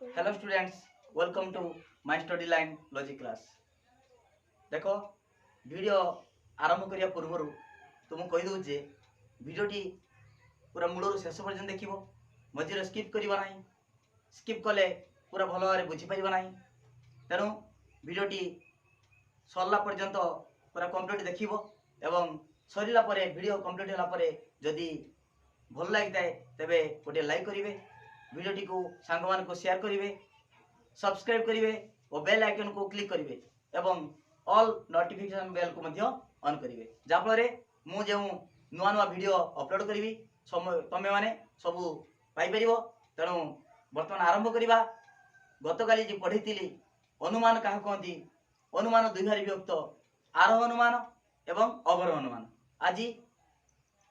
Hello students, welcome to my study line logic class. देखो video आरंभ करिया पूर्व तुमको कहि दउ जे वीडियोटी पूरा मूलर शेष पर्यंत देखिबो, मझिरे स्किप करिबा नाही। स्किप कले पूरा भल भाବରେ बुझी परिबा नाही। तेणु वीडियोटी सरला पर्यंत पूरा कंप्लीट देखिबो एवं सरिला परे वीडियो कंप्लीट होला परे जदी भल लागिताए तेबे गोटे लाइक करिवे, वीडियोटी को सांग मान को शेयर करिवे, सब्सक्राइब करिवे और बेल आइकन को क्लिक करिवे एवं ऑल नोटिफिकेशन बेल को मध्य ऑन करिवे। जा फल मु जो नुआ नुआ वीडियो अपलोड करी तमे माने सब पाई परिबो। तेणु वर्तमान आरंभ करिबा। गतकाली जे पढ़ी अनुमान क्या कहती, अनुमान दुई भारी विभक्त, आरोह अनुमान एवं अवरोह अनुमान। आज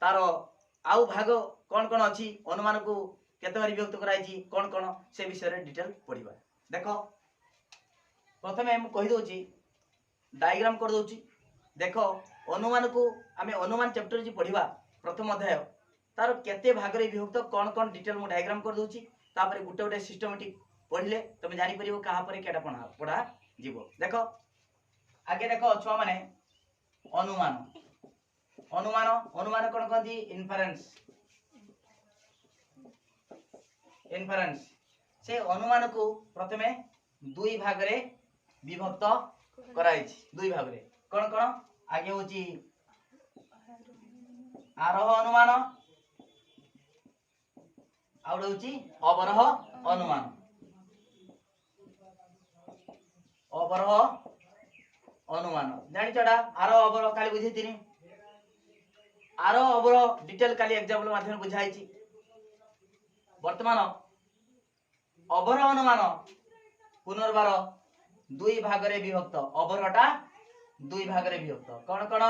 तार आउ भाग कौन कौन अच्छी, अनुमान को केते बार विभक्त कराई कौन कौन से विषय रे डिटेल पढ़िबा। देखो प्रथमे मु कहि दोची, डायग्राम कर दोची। देखो अनुमान को आमे अनुमान चैप्टर जी पढ़िबा प्रथम अध्याय तार केते भाग रे विभक्त कौन कौन डिटेल मु डायग्राम कर दोची। तापर गुटे गुटे सिस्टमेटिक पढ़िले तुम जानि परिबो कहा परे केटा पढ़ा जीवो। देखो आगे देखो छुआ माने अनुमान, अनुमान अनुमान कौन कहती, इन्फरेंस। इन्फरेंस से अनुमान को प्रथमे दुई भाग रे विभक्त कराई, दुई भाग रे कौन कौन। आगे होची आरोह अनुमान आउ होची अवरोह अनुमान। अवरोह अनुमान जानि चडा आरोह अवरोह काली बुझेतिनी। आरोह अवरोह डिटेल काली एग्जांपल माध्यम बुझाइछि। वर्तमान अवरोह अनुमान पुनर्बार दुई भाग रे विभक्त, अवरोहटा दुई भाग रे विभक्त कौन कौन,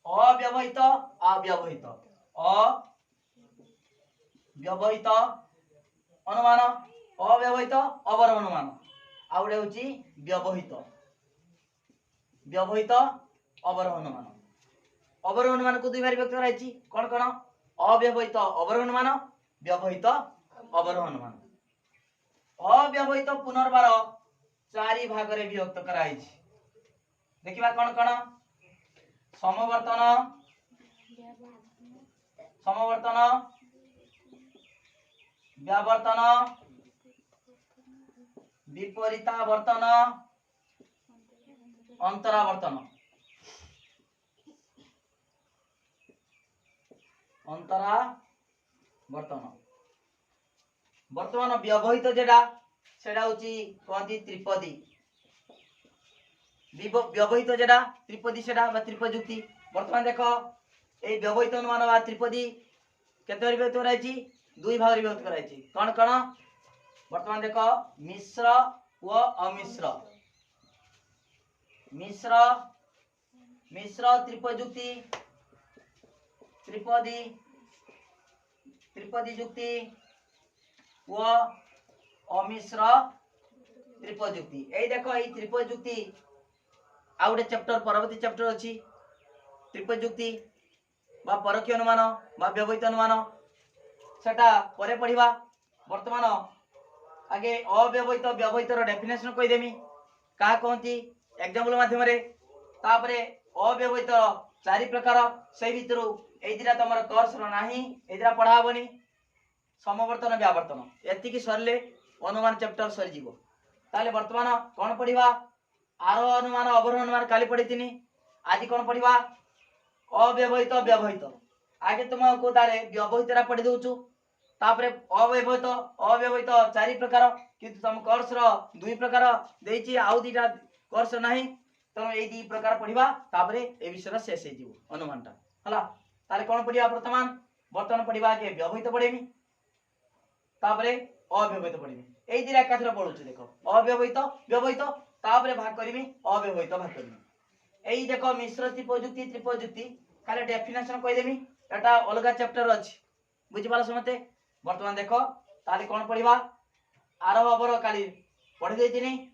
अव्यवहित अव्यवहित, अव्यवहित अनुमान, अव्यवहित अवरोह अनुमान, आउडे होची व्यवहित, व्यवहित अवरोह अनुमान। अवरोह अनुमान को दुई भाग विभक्त कराइछि कौन कौन, अव्यवहित अवरोह अनुमान, व्यवहित अवरोह अनुमान। अव्यवहित पुनर्बार चारि भाग रे विभक्त कराइछि। देखिबा कौन कौन, समवर्तन, समवर्तन, व्यावर्तन, विपरीतावर्तन, अंतरावर्तन, अंतरावर्तन। वर्तमान व्यवहित जेडा सेडा होची कहती त्रिपदी। व्यवहित जेडा त्रिपदी सेडा बा त्रिपजुक्ति। वर्तमान देखो ए व्यवहित अनुमान बा त्रिपदी केते विभक्त कराइछि, दुई भाग विभक्त कराइछि कौन कौन। वर्तमान देखो मिश्र व अमिश्र, मिश्र मिश्र त्रिपजुक्ति, त्रिपदी त्रिपदी जुक्ति व अमिश्र त्रिपजुक्ति। ए देखो ए त्रिपजुक्ति आ गोटे चैप्टर परवर्ती चैप्टर अछि त्रिपजुक्ति बा परोक्ष अनुमान बा व्यवहित अनुमान, सेटा परे पढ़िबा। वर्तमान आगे अव्यवहित व्यवहित रो डेफिनेशन कहि देमी का कहंती एग्जांपल माध्यम रे। तापरे अव्यवहित चारि प्रकार, से भितरु ए दिरा तमर कोर्स रो नाही, ए दिरा पढ़ा हबनी। समवर्तन व्यावर्तन एतिकी सरले अनुमान चैप्टर सरी जीवो। ताले वर्तमान कोन पढ़िबा, आरोह अनुमान अवरोह अनुमान काली पढ़ितिनी। आज कोन पढ़िबा, अव्यवहित व्यवहित। आगे तुमको ताले व्यवहित रा पढ़ि दोछु, तापरे अव्यवहित, अव्यवहित चारि प्रकार किंतु तुम कोर्स रो दुई प्रकार देछि, आउ दिटा कोर्स नाही तुम ए दी प्रकार पढ़िबा। तापरे ए विषय शेष हे जीवो अनुमानटा हला। ताले कोन पढ़िबा, वर्तमान पढ़िबा के व्यवहित पढ़ेमी, तापरे अव्यवहित पढ़ेमी। ए दिरा एकाथरे पढुछु। देखो अव्यवहित व्यवहित, तापरे भाग करमी अव्यवहित भाग करमी। एई देखो मिश्र त्रिपजुक्ति, त्रिपजुक्ति खाली डेफिनेशन कहि देमी, एटा अलगा चैप्टर अछि बुझि पाला समते। वर्तमान देखो ताले कोन पढ़िबा, आरोह अवरोह काली पढ़ि देतिनी।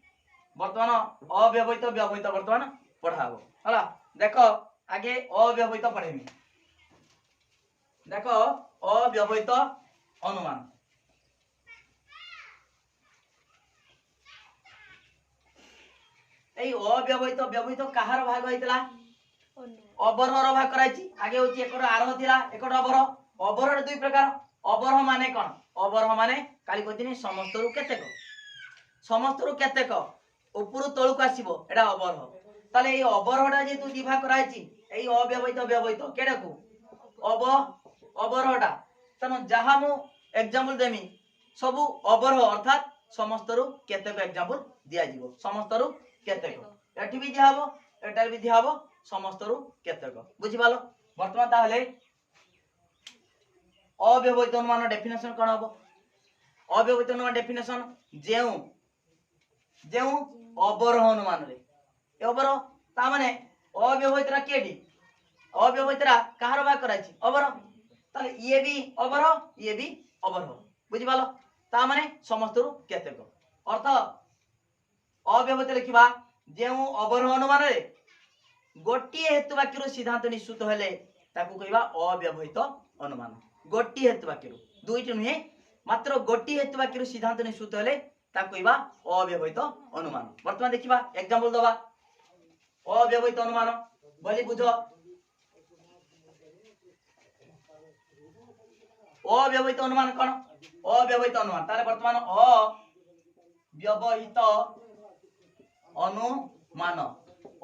वर्तमान अव्यवहित व्यवहित वर्तमान पढ़ाबो हला। देखो आगे अव्यवहित पढ़ेमी। देखो अव्यवहित अनुमान, এই অব্যবহিত ব্যবহিত কাহার ভাগ হইতলা অবরহর ভাগ कराइछि आगे होछि एकड़ आरोह थिला एकड़ अवरोह अवरोह दुई प्रकार अवरोह माने कोन अवरोह माने काली कहथिनि समस्त रु केतेक उपरु तळु को आसीबो एडा अवरोह ताले এই অবরোহটা যেহেতু দুই ভাগ कराइछि এই অব্যবহিত ব্যবহিত কেডাকু অবরোহটা তনো যাহা মু एग्जांपल देमी सबु अवरोह अर्थात समस्त रु केतेक एग्जांपल दिया जीवो समस्त रु केतेक एठी भी दिया हबो एटार भी दिया हबो समस्त रु केतेक बुझि पालो वर्तमान ताहले अव्यवहित अनुमान डेफिनेशन कोन हबो अव्यवहित अनुमान डेफिनेशन जेउ अवरोह अनुमान रे अवरोह ता माने अव्यवहितरा केडी अव्यवहितरा कहार भाग कराइछि अवरोह ताले ये भी अवरोह बुझि पालो ता माने समस्त रु केतेक अर्थ अव्यवहित लिखिबा जेउ अवरोह अनुमान रे गोटी हेतु वाक्य सिद्धांत निश्चित हेले ताकू कहबा अव्यवहित अनुमान गोटी हेतु वाक्य दुईटी नुहे मात्र गोटी हेतु वाक्य सिद्धांत निश्चित हेले ताकू कहबा अव्यवहित अनुमान वर्तमान देखिबा एग्जांपल दबा अव्यवहित अनुमान बोली बुझो अव्यवहित अनुमान कोन अव्यवहित अनुमान ताले वर्तमान अव्यवहित अनुमान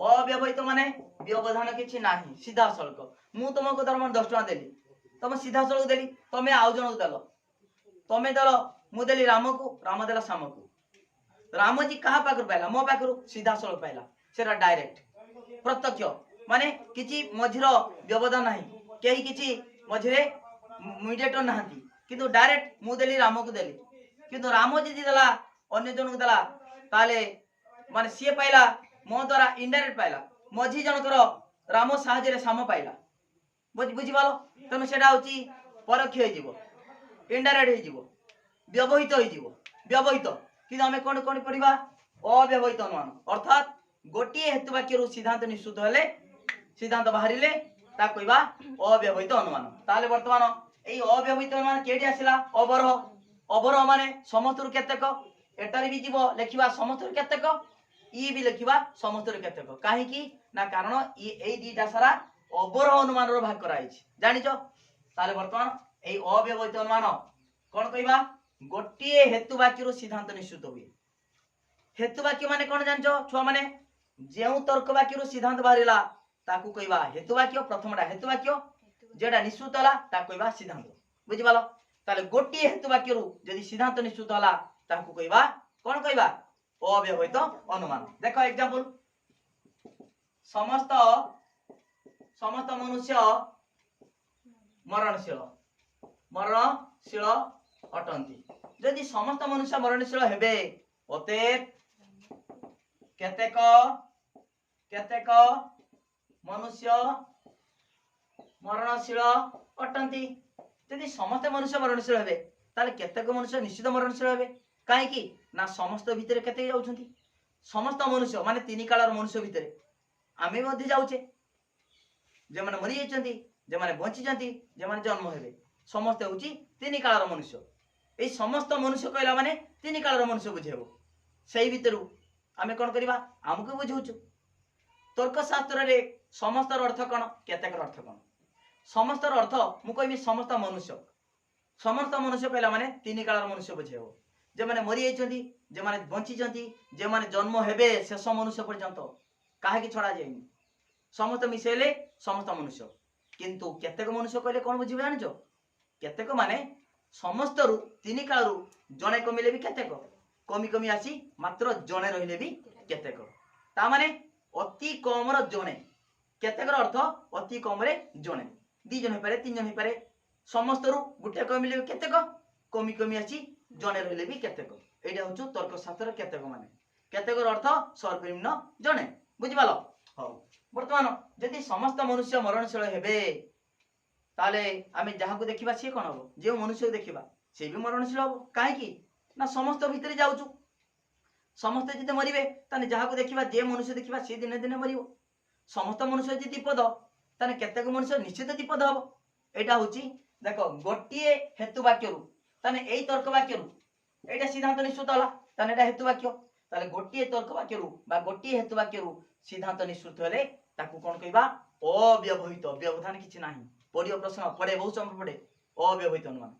अव्यवहित माने व्यवधान किछि नाही सीधा सळक मु तुमको धर्म 10 टका देली तुम सीधा सळक देली तमे आउ जण देलो तमे देलो मु देली राम देला श्याम को राम जी कहा पाकर पाइला मो पाकर सीधा सळक पाइला सेरा डायरेक्ट प्रत्यक्ष माने किछि मझिरो व्यवधान नाही केही किछि मझिरे मीडिएटर नाहंती किंतु डायरेक्ट मु देली राम को देली किंतु राम जी देला अन्य जण को देला ताले माने सी पाइला मो द्वारा इनडायरेक्ट पाइला मझी जनकर राम साहाଯ୍य रे साम पाइला बुझि पालो तनो सेडा होची परोक्ष होई जीवो इनडायरेक्ट होई जीवो व्यवहित होई जीवो व्यवहित कि हमें कोन कोन पढिबा अव्यवहित अनुमान अर्थात गोटी हेतु वाक्य रु सिद्धांत निश्चित हेले सिद्धांत बाहरिले ता कहबा अव्यवहित अनुमान ताले वर्तमान एई अव्यवहित अनुमान केडी आसिला अवरोह माने समस्त रु केतेक एटारी भी जीवो लेखिबा समस्त रु केतेक ई भी लिखिबा समस्त रु केतेक काहे की ना कारण ई एई दीटा सारा अवरोह अनुमान रो भाग कराइछि जानिचो ताले वर्तमान एई अव्यवहित अनुमान कोन कहबा गोटिए हेतु वाक्य रो सिद्धांत निश्चित होई हेतु वाक्य माने कोन जानचो छुआ माने जेउ तर्क वाक्य रो सिद्धांत बाहरिला ताकू कहबा हेतु वाक्य प्रथमटा हेतु वाक्य जेडा निश्चित होला ता कहबा सिद्धांत बुझि पालो ताले गोटिए हेतु वाक्य रो जदि सिद्धांत निश्चित होला ताकू कहबा कोन कहबा अव्यवहित अनुमान देखो एग्जांपल समस्त मनुष्य मरणशील अटंती जदि समस्त मनुष्य मरणशील हेबे अतएव केतेक मनुष्य मरणशील अटंती जदि समस्त मनुष्य मरणशील हेबे ताले केतेक मनुष्य निश्चित मरणशील हेबे काहे की ना समस्त भितरे केते जाउछंती समस्त मनुष्य माने तीन कालर मनुष्य भितरे आमे मध्ये जाउछे जे माने मरि जाइछंती जे माने बंची जंती जे माने जन्म हेबे समस्त होची तीन कालर मनुष्य ए समस्त मनुष्य कहला माने तीन कालर मनुष्य बुझेबो सेही भितरु आमे कोन करिबा हमकु बुझौछु तर्क शास्त्र रे समस्त अर्थ कोन केतेक अर्थ कोन समस्त अर्थ मु कहबी समस्त मनुष्य कहला माने तीन कालर मनुष्य बुझेबो जे माने मरि जाइछंती जे माने बंची जंती जे माने जन्म हेबे शेष मनुष्य पर्यंत काहे की छडा जाइनी समस्त मिसेले समस्त मनुष्य किंतु केतेक मनुष्य कहले कोन बुझिबे जानजो केतेक माने समस्त रु तीन काल रु जणे कमिले भी केतेक कमी आसी मात्र जणे रहिले भी केतेक ता माने अति कम र जणे केतेक अर्थ अति कम रे जणे दी जण हे पारे तीन जण हे पारे समस्त रु गुटे कमिले भी केतेक कमी आसी जणे रहिले भी केतेक एटा होछु तर्क शास्त्र केतेक माने केतेक अर्थ सर्वनिम्न जणे बुझि पालो हो वर्तमान यदि समस्त मनुष्य मरणशील हेबे ताले आमे जहाको देखिबा से कोन हो जे मनुष्य देखिबा से भी मरणशील हो काहे की ना समस्त भीतर जाउछु समस्त जदि मरिबे ताने जहाको देखिबा जे मनुष्य देखिबा से दिने दिने मरिबो समस्त मनुष्य जदि दीपद ताने केतेक मनुष्य निश्चित दीपद हो एटा होची देखो गोटिए हेतु वाक्य रु ताने एई तर्क वाक्य रु एटा सिद्धांत निश्चित होला ताने एटा हेतु वाक्य ताले गोटे तर्क वाक्य बा गोटे हेतु वाक्य सिद्धांत निश्चित हेले ताकू कोन कहबा अव्यवहित व्यवधान किछि नाही पढ़ियो प्रश्न पढ़े बहुत समय पढ़े अव्यवहित अनुमान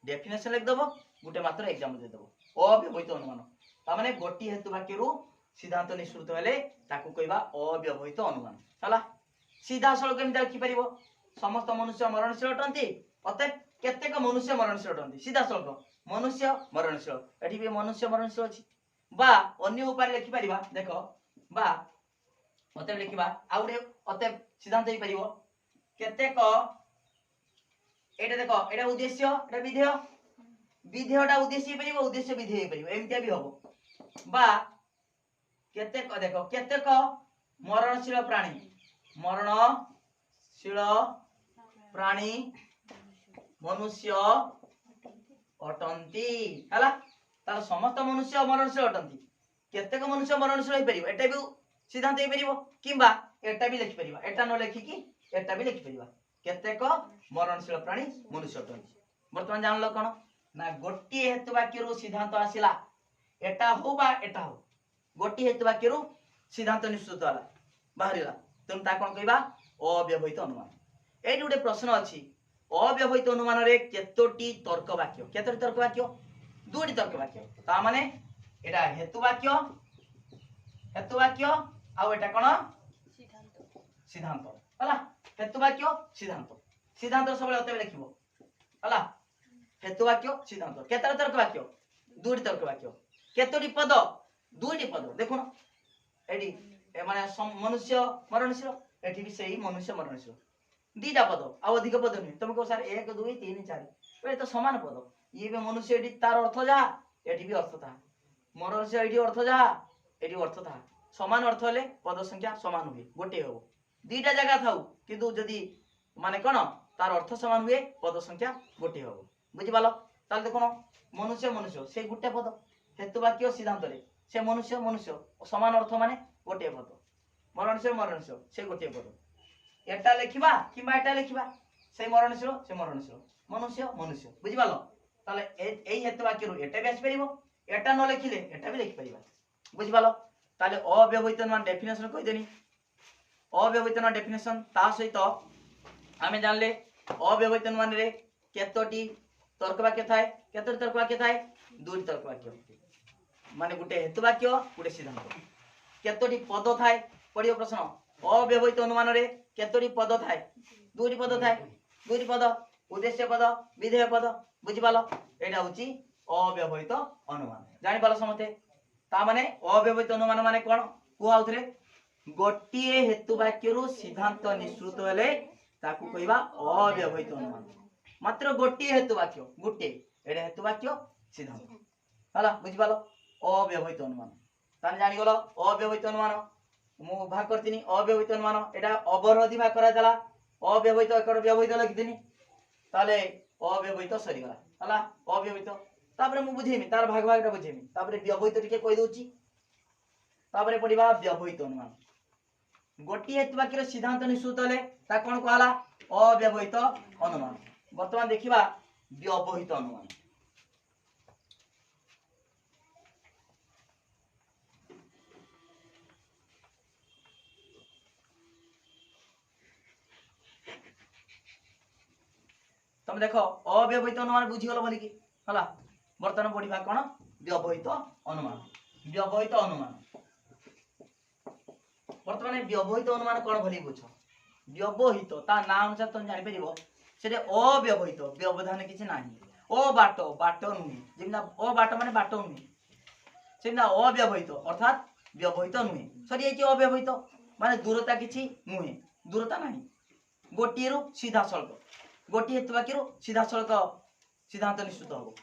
डेफिनेशन लिख दबो गोटे मात्र एग्जाम दे दबो अव्यवहित अनुमान ता माने गोटे हेतु वाक्य सिद्धांत निश्चित हेले ताकू कहबा अव्यवहित अनुमान हला सीधा सळक केमि लिखि परिबो समस्त मनुष्य मरणशील अटंती अतएव केतेक मनुष्य मरणशील अटंती सीधा सळक मनुष्य मरणशील एठी भी मनुष्य मरणशील अछि बा अन्य उपाय लिखि परिबा देखो बा अतएव लिखिबा आउडे अतएव सिद्धांत हेइ परिबो केतेक एटा देखो एटा उद्देश्य एटा विधेय विधेयटा उद्देश्य हेइ परिबो उद्देश्य विधेय हेइ परिबो एमितिया भी हबो बा केतेक देखो केतेक मरणशील प्राणी मरणशील प्राणी मनुष्य अटंती हला तार समस्त मनुष्य मरणशील अटंती केतेक मनुष्य मरणशील हेइ परिबो एटा भी सिद्धांत हेइ परिबो किंबा एटा भी लिखि परिबा एटा न लिखि कि एटा भी लिखि परिबा केतेक मरणशील प्राणी मनुष्य अटंती वर्तमान जानलो कोन ना गोटी हेतु वाक्य सिद्धांत आसिला एटा हो बा एटा हो गोटी हेतु वाक्य सिद्धांत निश्चित होला बाहरिला तेणु ता कोन कहबा अव्यवहित अनुमान एठी गोटे प्रश्न अछि अव्यवहित अनुमान रे केतोटी तर्क वाक्य दुटी तर्क वाक्य ता माने एटा हेतु वाक्य आ एटा कोन सिद्धांत हला हेतु वाक्य सिद्धांत सबले अतबे लिखिबो हला हेतु वाक्य सिद्धांत केतरा तर्क वाक्य दुटी तर्क वाक्य केतोटी पद दुटी पद देखो एडी ए माने मनुष्य मरणशील एठी भी सही मनुष्य मरणशील दीटा पद आ अधिक पद नहीं तुम को सर 1 2 3 4 ए तो समान पद ये भी मनुष्य एठी तार अर्थ जा एठी भी अर्थ था मनुष्य एठी अर्थ जा एठी अर्थ था समान अर्थ ले पद संख्या समान हुए गोटे हो दीटा जगह थाउ किंतु जदी माने कोन तार अर्थ समान हुए पद संख्या गोटे हो बुझि पालो ताल देखो मनुष्य से गोटे पद हेतु वाक्य सिद्धांत रे से मनुष्य समान अर्थ माने गोटे पद मरणशील से गोटे पद एटा लिखिबा किबा एटा लिखिबा से मरणशील मनुष्य बुझि पालो ताले एई हेतु वाक्य रु एटा भी आसी परिबो एटा न लिखिले एटा भी लिखि परिबा बुझि पालो ताले अव्यवहित अनुमान डेफिनेशन कहि देनी अव्यवहित अनुमान डेफिनेशन ता सहित आमे जानले अव्यवहित अनुमान रे केतोटी तर्क वाक्य थाए केतोटी तर्क वाक्य थाए दुटी तर्क वाक्य माने गुटे हेतु वाक्य गुटे सिद्धांत केतोटी पद थाए पढ़ियो प्रश्न अव्यवहित अनुमान रे केतोटी पद थाए दुटी पद उद्देश्य पद विधेय पद बुझि पालो एटा होची अव्यवहित अनुमान जानि पालो समते ता माने अव्यवहित अनुमान माने कोन को आउथरे गोटिए हेतु वाक्य रु सिद्धांत निश्चित हेले ताकू कहबा अव्यवहित अनुमान मात्र गोटिए हेतु वाक्य गुटे एटा हेतु वाक्य सिद्धांत हला बुझि पालो अव्यवहित अनुमान ताने जानि गलो अव्यवहित अनुमान मु भाग करतिनी अव्यवहित अनुमान एटा अवरोधी भाग करा देला अव्यवहित एकड़ व्यवहित लिखिदिनी ताले अव्यवहित सरी गला हला अव्यवहित तापरे मु बुझेमी तार भाग भागटा बुझेमी तापरे व्यवहित टिके कहि दोची तापरे पडिबा व्यवहित अनुमान गोटी हेतु वाक्य सिद्धांत निश्चित हेले ता कोन कहला अव्यवहित अनुमान वर्तमान देखिबा व्यवहित अनुमान तुम देखो अव्यवहित अनुमान बुझी गलो बोली की हला वर्तमान पढ़िबा कोन व्यवहित अनुमान वर्तमान व्यवहित अनुमान कोन भली बुझ व्यवहित ता नाम अनुसार तुम जानि परिबो सेटे अव्यवहित व्यवधान किछि नाही ओ बाटो नुहे जेना ओ बाटो माने बाटो नुहे सेना अव्यवहित अर्थात व्यवहित नुहे सरी एकी अव्यवहित माने दूरता किछि नुहे दूरता नाही गोटिए रु सीधा सळक गोटी हेतु वाक्य सीधा सड़क सिद्धांत निश्चित हो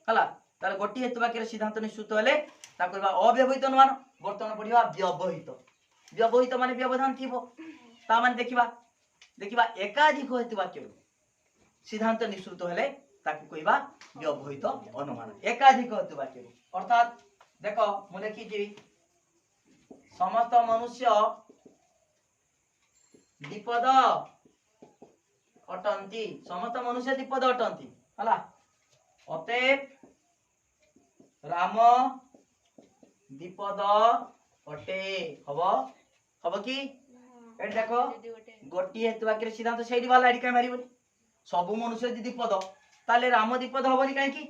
हला तार गोटी हेतु वाक्य सिद्धांत निश्चित हेले ता कहबा अव्यवहित अनुमान वर्तमान पढ़िबा व्यवहित माने व्यवधान थिबो ता माने देखिबा एकाधिक हेतु वाक्य सिद्धांत निश्चित हेले ताकू कहबा व्यवहित अनुमान एकाधिक हेतु वाक्य अर्थात देखो मु लिखि जी समस्त मनुष्य विपद अटंती समस्त मनुष्य विपद अटंती हला अतएव राम দ্বিপদ অটে হব হব কি এটি দেখো গোটিए हेतु वाक्य सिद्धांत সেইটি ভালো এটি কাই মারিবনি सबु मनुष्य যদি দ্বিপদ তাহলে রাম দ্বিপদ হবনি কাইকি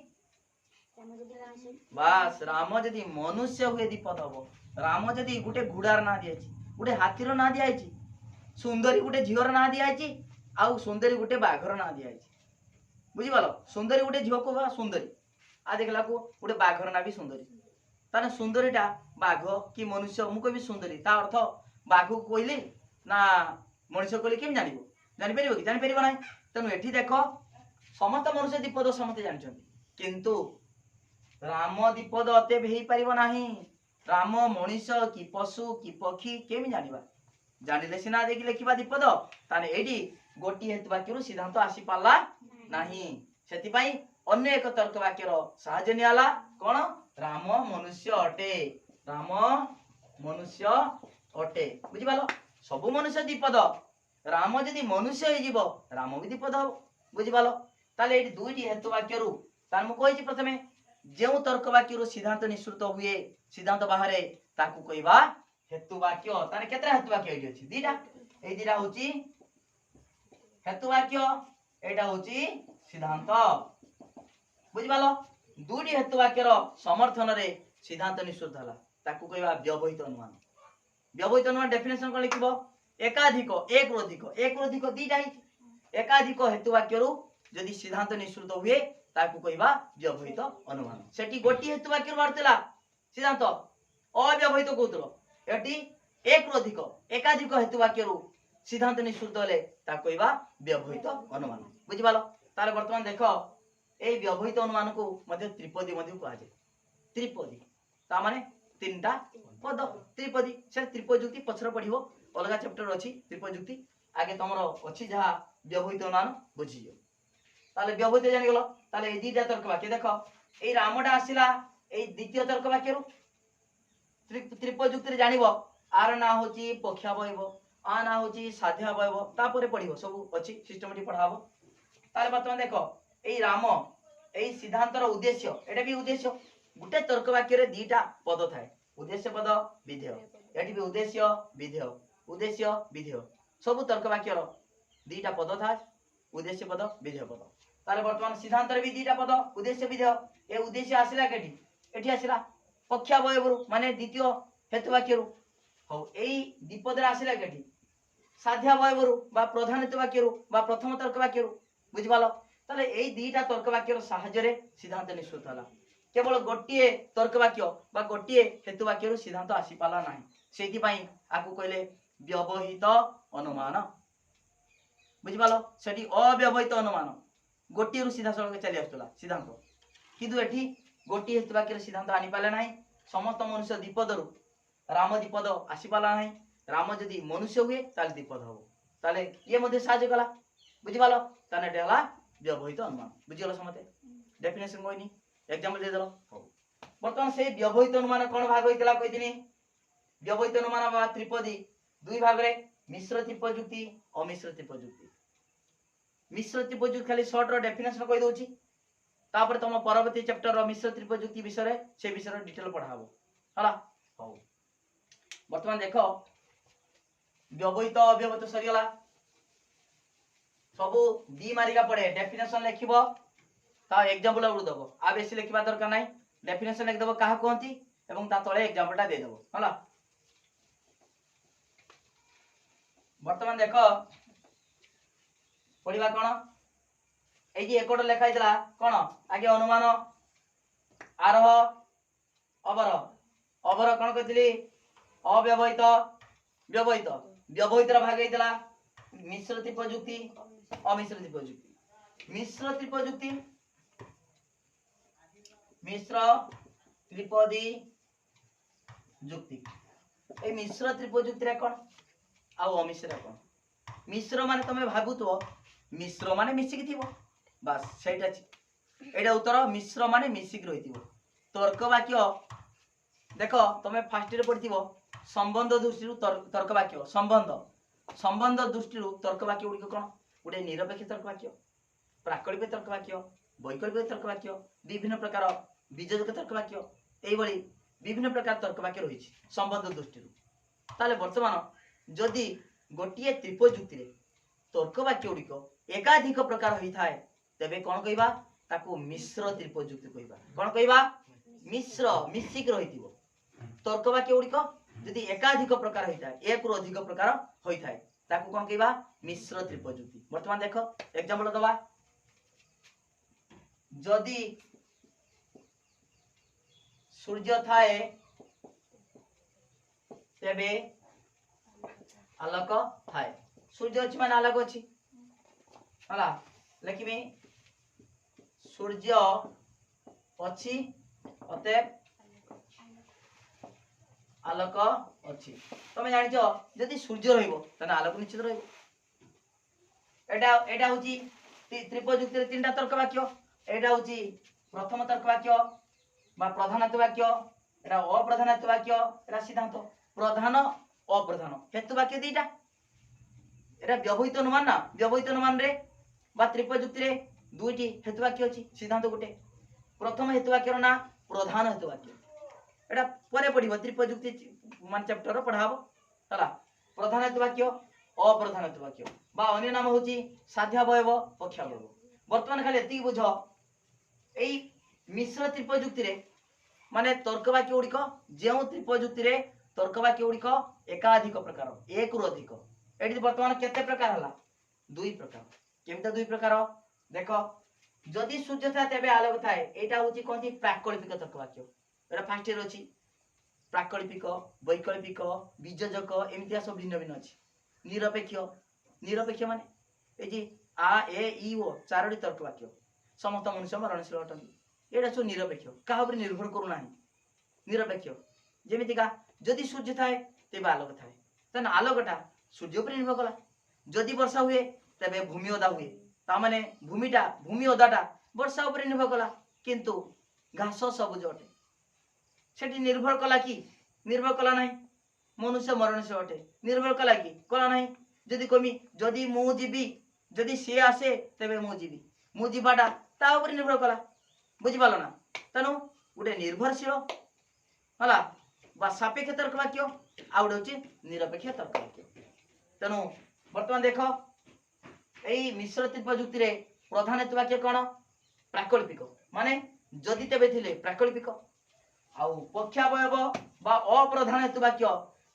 বাস রাম যদি মনুষ্য हुए দ্বিপদ হব রাম যদি গুটে ঘোড়ার না দিয়েছি গুটে হাতির না দিয়েছি সুন্দরী গুটে ঝিওর না দিয়েছি ଆଉ ସୁନ୍ଦରୀ ଗୁଟେ ବାଘର ନା ଦିଆଯାଇଛି ବୁଝିପାରିଲ ସୁନ୍ଦରୀ ଗୁଟେ ଝିଅକୁ ବା ସୁନ୍ଦରୀ ଆଉ ଦେଖିଲାକୁ ଗୋଟେ ବାଘର ନା ବି ସୁନ୍ଦରୀ ତାହେଲେ ସୁନ୍ଦରୀଟା ବାଘ କି ମନୁଷ୍ୟ ମୁଁ କହିବି ସୁନ୍ଦରୀ ତା ଅର୍ଥ ବାଘକୁ କହିଲି ନା ମଣିଷ କହିଲି କେମିତି ଜାଣିବ ଜାଣିପାରିବ କି ଜାଣିପାରିବ ନାହିଁ ତେଣୁ ଏଠି ଦେଖ ସମସ୍ତ ମନୁଷ୍ୟ ଦ୍ୱିପଦ ସମସ୍ତେ ଜାଣିଛନ୍ତି କିନ୍ତୁ ରାମ ଦ୍ୱିପଦ ଅତେବ ହେଇପାରିବ ନାହିଁ ରାମ ମଣିଷ କି ପଶୁ କି ପକ୍ଷୀ କେମିତି ଜାଣିବା ଜାଣିଲେ ସିନା ଦେଇକି ଲେଖିବା ଦ୍ୱିପଦ ତାହେଲେ ଏଇଠି ଗୋଟିଏ ହେତୁ ବାକ୍ୟରୁ ସିଦ୍ଧାନ୍ତ ଆସି ପାରିଲା ନାହିଁ ସେଥିପାଇଁ ଅନ୍ୟ ଏକ ତର୍କ ବାକ୍ୟର ସାହାଯ୍ୟ ନିଆଲା କଣ ରାମ ମନୁଷ୍ୟ ଅଟେ ରାମ ମନୁଷ୍ୟ ଅଟେ ବୁଝିପାରିଲ ସବୁ ମନୁଷ୍ୟ ଦ୍ୱିପଦ ରାମ ଯଦି ମନୁଷ୍ୟ ହେଇଯିବ ରାମ ବି ଦ୍ୱିପଦ ହବ ବୁଝିପାରିଲ ତାହେଲେ ଏଇଠି ଦୁଇଟି ହେତୁ ବାକ୍ୟରୁ ତାର ମୁଁ କହିଛି ପ୍ରଥମେ ଯେଉଁ ତର୍କ ବାକ୍ୟରୁ ସିଦ୍ଧାନ୍ତ ନିଶ୍ଚିତ ହୁଏ ସିଦ୍ଧାନ୍ତ ବାହାରେ ତାକୁ କହିବା हेतु वाक्य ताने केतरा हेतु वाक्य एठी अछि दीटा ए दीटा होची हेतु वाक्य एटा होची सिद्धांत बुझि पालो दुडी हेतु वाक्य रो समर्थन रे सिद्धांत निश्चित हला ताकू कहबा व्यवहित अनुमान डेफिनेशन कोन लिखिबो एकाधिक एक रु अधिक दीटा हि एकाधिक हेतु वाक्य रु यदि सिद्धांत निश्चित हुए ताकू कहबा व्यवहित अनुमान सेठी गोटी हेतु वाक्य बारतला सिद्धांत अव्यवहित कहतलो एटी एक रु अधिक एकाधिक हेतु वाक्य रु सिद्धांत निश्चित हेले ता कहबा व्यवहित अनुमान बुझि पालो ताले वर्तमान देखो ए व्यवहित अनुमान को मध्ये त्रिपदी मध्ये कहा जाय त्रिपदी ता माने तीनटा पद त्रिपदी से त्रिपयुक्ति पछर पढिबो अलगा चैप्टर अछि त्रिपयुक्ति आगे तमरो अछि जहा व्यवहित अनुमान बुझियो ताले व्यवहित जानि गेलो ताले ए दीटा तर्क वाक्य देखो ए रामडा आसिला ए द्वितीय तर्क वाक्य रु त्रिपयुक्त रे जानिबो आर ना होची पक्षावयव आ ना होची साध्यावयव तापरे पढिबो सब अछि सिस्टमैटिक पढाबो ताले वर्तमान देखो एई राम एई सिद्धांतर उद्देश्य एटा भी उद्देश्य गुटे तर्क वाक्य रे दीटा पद थाए उद्देश्य पद विधेय एटी भी उद्देश्य विधेय सब तर्क वाक्य रो दीटा पद थाए उद्देश्य पद विधेय पद ताले वर्तमान सिद्धांतर भी दीटा पद उद्देश्य विधेय ए उद्देश्य आसिला केटी एठी आसिला पक्षावयवरु माने द्वितीय हेतु वाक्यरु हो एई द्विपदरे आसिला केटी साध्यावयवरु बा प्रधान हेतु वाक्यरु बा प्रथम तर्क वाक्यरु बुझि पालो ताले एई दीटा तर्क वाक्यर सहाय्य रे सिद्धांत निश्चित होला केवल गोटिए तर्क वाक्य बा गोटिए हेतु वाक्यरु सिद्धांत आसी पाला नाही सेति पई आकु कहले व्यवहित अनुमान बुझि पालो सेठी अव्यवहित अनुमान गोटिएरु सीधा सळक चली आस्तला सिद्धांत किंतु एठी गोटिए हेतु वाक्यर सिद्धांत आनी पाले नाही समस्त मनुष्य द्विपदरु राम द्विपद आसी पाला नाही राम यदि मनुष्य हुए ताले द्विपद हबो ताले ये मध्ये साहाय्य कला बुझि पालो ताने डेला व्यवहित अनुमान बुझिलो समते डेफिनेशन कोइनी एग्जांपल दे देलो वर्तमान से व्यवहित अनुमान कोन भाग होइतला कहिदिनी व्यवहित अनुमान बा त्रिपदी दुई भाग रे मिश्र त्रिपयुक्ति अमिश्र त्रिपयुक्ति मिश्र त्रिपयुक्ति खाली शॉर्ट रो डेफिनेशन कहि दोची तापर तुम परवर्ती चैप्टर रो मिश्र त्रिपयुक्ति विषय रे से विषय डिटेल पढाबो हला हो वर्तमान देखो व्यवहित अव्यवहित सरियला सबु दी मारिका पड़े डेफिनेशन लिखिबो ता एग्जांपल उड़ दबो आ बेसी लिखिबा दरकार नाही डेफिनेशन लिख दबो काहा कोंती एवं ता तळे एग्जांपलटा दे दबो हला वर्तमान देखो पढिबा कोन এই যে একোটা লেখা হইতলা কোন আগে অনুমান আরোহ অবরোহ অবরোহ কোন কইতলি অব্যবহিত ব্যবহিত ব্যবহিতর ভাগ হইতলা মিশ্র ত্রিপযুক্তি অমিশ্র ত্রিপযুক্তি মিশ্র ত্রিপযুক্তি মিশ্র ত্রিপদী যুক্তি এই মিশ্র ত্রিপযুক্তি রে কোন আউ অমিশ্র কোন মিশ্র মানে তুমি ভাবুতো মিশ্র মানে মিশিকি থিবো बस सेटा एटा उत्तर मिश्र माने मिसिक रहितिबो तर्क वाक्य देखो तमे फास्ट रे पढितिबो संबंध दृष्टि तर्क वाक्य संबंध दृष्टि तर्क वाक्य उडी कोन उडे निरपेक्ष तर्क वाक्य प्राकल्पिक तर्क वाक्य वैकल्पिक तर्क वाक्य विभिन्न प्रकार बीजयुक्त तर्क वाक्य एई बळी विभिन्न प्रकार तर्क वाक्य रही संबंध दृष्टि ताले वर्तमान जदि गोटे त्रिपजुक्ति रे तर्क वाक्य गुड़िक एकाधिक प्रकार होता है तेबे कौन कहबा ताकू मिश्र त्रिपजुक्ति कहबा कौन कहबा मिश्र मिश्रिक रही तर्क वाक्य गुड़िक यदि एकाधिक प्रकार होता है एक रु अधिक प्रकार होता है ताकू कौन कहबा मिश्र त्रिपजुक्ति। वर्तमान देख एग्जांपल दबा जदि सूर्य थाए तेबे आलोक थाए सूर्य अच्छी मान आलोक अच्छी हला लिखिबी सूर्य अच्छी अतएव आलोक अच्छी तुम जानिछ जदि सूर्य रहिबो तने आलोक निश्चित रहिबो एटा एटा होची त्रिपजुक्ति रे तीनटा तर्क वाक्य एटा होची प्रथम तर्क वाक्य बा प्रधानत्व वाक्य एटा अप्रधानत्व वाक्य एटा सिद्धांत प्रधान अप्रधान हेतु वाक्य दीटा एटा व्यवहित अनुमान ना व्यवहित अनुमान रे बा त्रिपजुक्ति रे दुईटी हेतु वाक्य अछि सिद्धांत गुटे प्रथम हेतु वाक्यर ना प्रधान हेतु वाक्य एटा परे पढिबो त्रिपजुक्ति मान चैप्टर पढाबो हला प्रधान हेतु वाक्य अप्रधान हेतु वाक्य बा अन्य नाम होची साध्यावयव पक्षावयव। वर्तमान खाली एति बुझ एई मिश्र त्रिपजुक्ति रे माने तर्क वाक्य गुड़िक जो त्रिपजुक्ति रे तर्क वाक्य गुड़िक एकाधिक प्रकार एक रु अधिक एटी वर्तमान केते प्रकार हला दुई प्रकार केमिता दुई प्रकार देख जदि सूर्य था तेबे आलोक थाए एटा होची कोनती प्राकल्पिक तर्क वाक्य एटा फर्स्ट ईयर अछि प्राकल्पिक वैकल्पिक बीजजक एमितिया सब भिन्न भिन्न अछि निरपेक्ष निरपेक्ष माने ए जे आ ए ई ओ चारोटी तर्क वाक्य समस्त मनुष्य मरणशील अटंती एटा सो निरपेक्ष का ऊपर निर्भर करू नाही निरपेक्ष जेमितिका जदि सूर्य थाए तेबे आलोक थाए तन आलोकटा सूर्य ऊपर निर्भर कला जदि वर्षा हुए तेबे भूमि ओदा हुए ता माने भूमि ओदाटा वर्षा ऊपर निर्भर कला किंतु घास सबुज अटे सेठी निर्भर कला कि निर्भर कला नाही मनुष्य मरणशील अटे निर्भर कला कि कला नाही जदि कमी जदि मु जीबी जदि से आसे तेबे मु जीबी मु जीवाटा ता ऊपर निर्भर कला बुझी पालो ना तनु गुटे निर्भरशील हला बा सापेक्ष तर्क वाक्य आ गुटे होची निरपेक्ष तर्क वाक्य। तनु वर्तमान देखो एई मिश्र त्रिपजुक्ति रे प्रधान हेतु वाक्य कोन प्राकल्पिक माने जदि तेबे थिले प्राकल्पिक आउ पक्षावयव बा अप्रधान हेतु वाक्य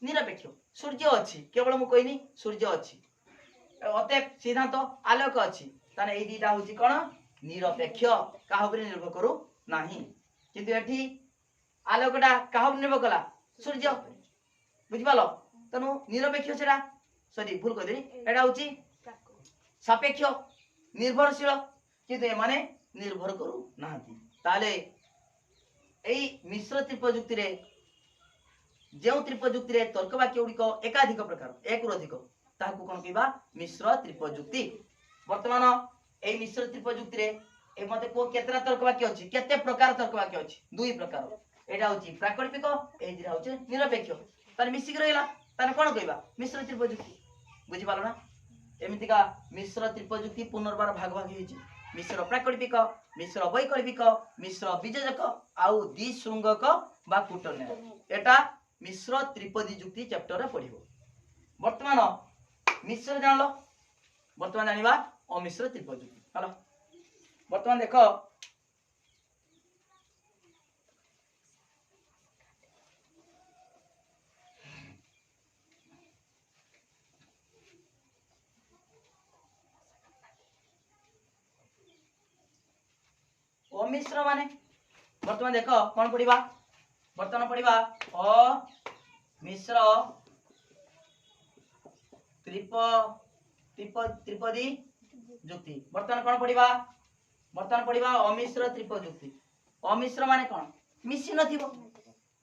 निरपेक्ष सूर्य अछि केवल मु कहनी सूर्य अछि अतएव सिद्धांत आलोक अछि ताने एई दीटा होची कोन निरपेक्ष काहा ऊपर निर्भर करू नाही किंतु एठी आलोकटा काहा ऊपर निर्भर कला सूर्य बुझि पालो तनु निरपेक्ष सेरा सॉरी भूल कर देनी एटा होची सापेक्ष निर्भरशील किंतु ए माने निर्भर करू नाहंती ताले एई मिश्र त्रिपजुक्ति रे जेउ त्रिपजुक्ति रे तर्क वाक्य गुड़िक एकाधिक प्रकार एक रु अधिक ताहाकू कोन कहबा मिश्र त्रिपजुक्ति। वर्तमान एई मिश्र त्रिपजुक्ति रे ए मते को केतरा तर्क वाक्य अछि केते प्रकार तर्क वाक्य अछि दुई प्रकार एटा होची प्राकल्पिक ए दिरा होची निरपेक्ष ताने मिसिक रहला ताने कोन कहबा मिश्र त्रिपजुक्ति बुझि पालो ना एमितिका मिश्र त्रिपजुक्ति पुनर्बार भाग भाग होईची मिश्र प्राकल्पिक मिश्र वैकल्पिक मिश्र बीजजक आउ द्विशृंगक बा कूटन्याय एटा मिश्र त्रिपदी जुक्ति चैप्टर रे पढिबो। वर्तमान मिश्र जानलो वर्तमान जानिबा अमिश्र त्रिपजुक्ति हलो वर्तमान देखो अमिश्र माने वर्तमान देखो कौन पढ़िबा वर्तमान पढ़िबा अमिश्र त्रिपदी जुक्ति वर्तमान कौन पढ़िबा अमिश्र त्रिपजुक्ति अमिश्र माने कौन मिसी नथिबो